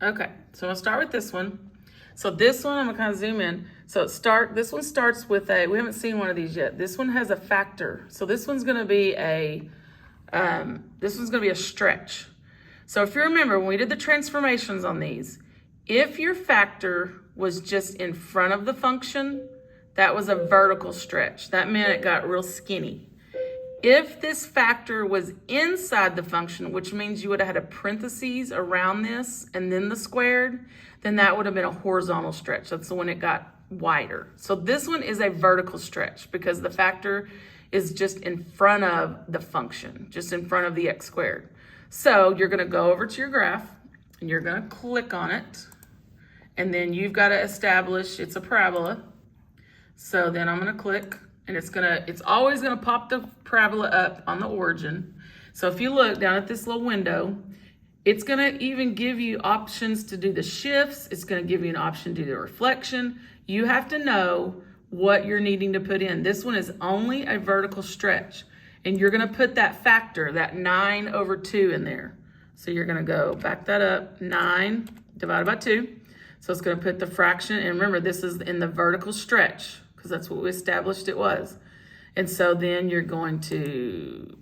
Okay, so I'm gonna start with this one. So this one, I'm gonna kind of zoom in. So this one starts with we haven't seen one of these yet. This one has a factor. So this one's gonna be a stretch. So if you remember, when we did the transformations on these, if your factor was just in front of the function, that was a vertical stretch. That meant it got real skinny. If this factor was inside the function, which means you would have had a parentheses around this and then the squared, then that would have been a horizontal stretch. That's the one it got wider. So this one is a vertical stretch because the factor is just in front of the function, just in front of the x squared. So you're gonna go over to your graph and you're gonna click on it. And then you've got to establish it's a parabola. So then I'm gonna click and it's always gonna pop the parabola up on the origin. So if you look down at this little window, it's gonna even give you options to do the shifts. It's gonna give you an option to do the reflection. You have to know what you're needing to put in. This one is only a vertical stretch. And you're gonna put that factor, that 9/2 in there. So you're gonna go back that up, 9 divided by 2. So it's gonna put the fraction, and remember this is in the vertical stretch because that's what we established it was. And so then you're going to,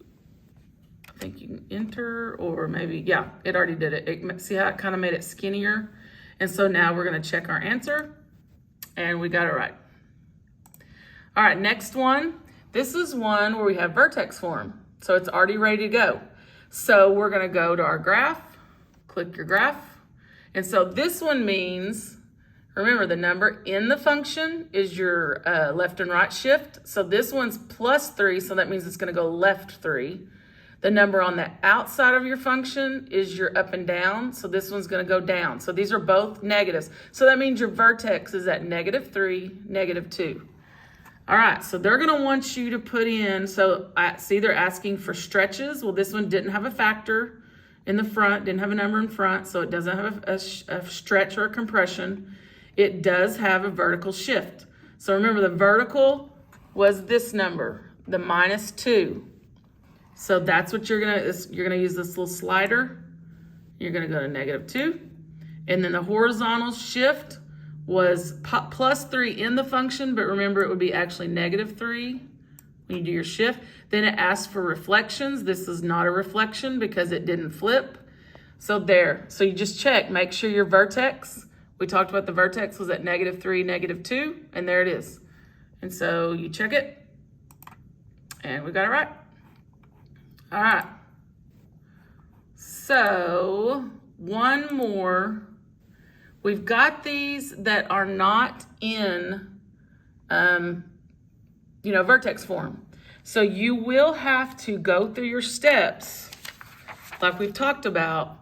I think you can enter, or maybe, yeah, it already did it. See how it kind of made it skinnier? And so now we're gonna check our answer, and we got it right. All right, next one. This is one where we have vertex form. So it's already ready to go. So we're gonna go to our graph, click your graph. And so this one means, remember the number in the function is your left and right shift. So this one's +3, so that means it's gonna go left 3. The number on the outside of your function is your up and down. So this one's gonna go down. So these are both negatives. So that means your vertex is at -3, -2. All right, so they're gonna want you to put in, so I see they're asking for stretches. Well, this one didn't have a factor in the front, didn't have a number in front, so it doesn't have a stretch or a compression. It does have a vertical shift. So remember the vertical was this number, the -2. So that's what you're gonna use this little slider. You're gonna go to -2. And then the horizontal shift was +3 in the function, but remember it would be actually -3 when you do your shift. Then it asks for reflections. This is not a reflection because it didn't flip. So there, so you just check, make sure your vertex, we talked about the vertex was at -3, -2, and there it is. And so you check it, and we got it right. All right. So one more. We've got these that are not in, vertex form. So you will have to go through your steps, like we've talked about,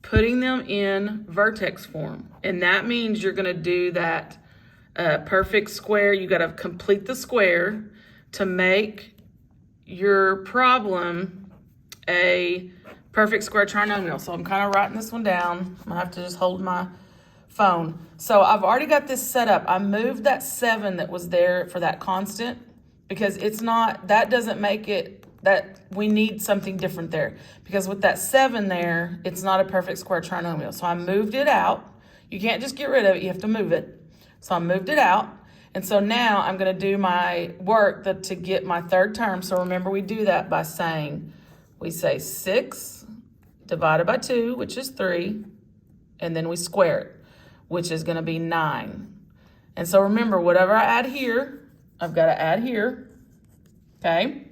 putting them in vertex form. And that means you're gonna do that perfect square. You gotta complete the square to make your problem a perfect square trinomial. So I'm kind of writing this one down. I'm gonna have to just hold my phone. So I've already got this set up. I moved that 7 that was there for that constant because it's not, that doesn't make it, that we need something different there. Because with that 7 there, it's not a perfect square trinomial. So I moved it out. You can't just get rid of it, you have to move it. So I moved it out. And so now I'm gonna do my work to get my third term. So remember we do that by saying, we say 6 divided by 2, which is 3, and then we square it, which is gonna be 9. And so remember, whatever I add here, I've gotta add here, okay?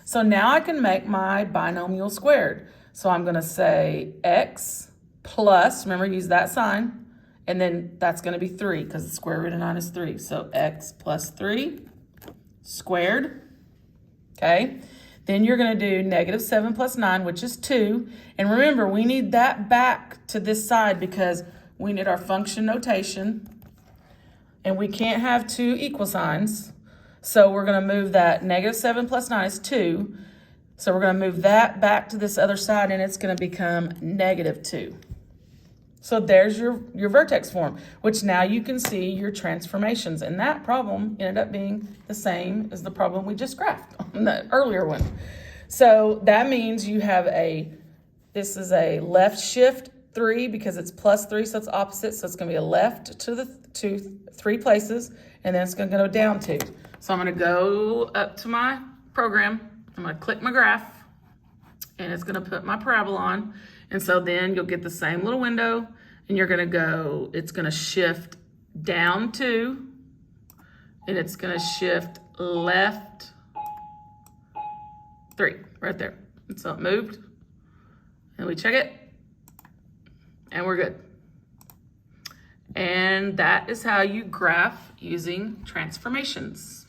So now I can make my binomial squared. So I'm gonna say x plus, remember use that sign, and then that's gonna be 3 because the square root of 9 is 3. So x plus 3 squared, okay? Then you're gonna do -7 plus 9, which is 2. And remember, we need that back to this side because we need our function notation, and we can't have 2 equal signs. So we're gonna move that -7 plus 9 is 2. So we're gonna move that back to this other side, and it's gonna become -2. So there's your vertex form, which now you can see your transformations. And that problem ended up being the same as the problem we just graphed on the earlier one. So that means you have this is a left shift 3 because it's plus 3, so it's opposite. So it's going to be a left to 3 places, and then it's going to go down 2. So I'm going to go up to my program. I'm going to click my graph, and it's going to put my parabola on. And so then you'll get the same little window, and you're going to go, it's going to shift down 2, and it's going to shift left 3, right there. And so it moved, and we check it, and we're good. And that is how you graph using transformations.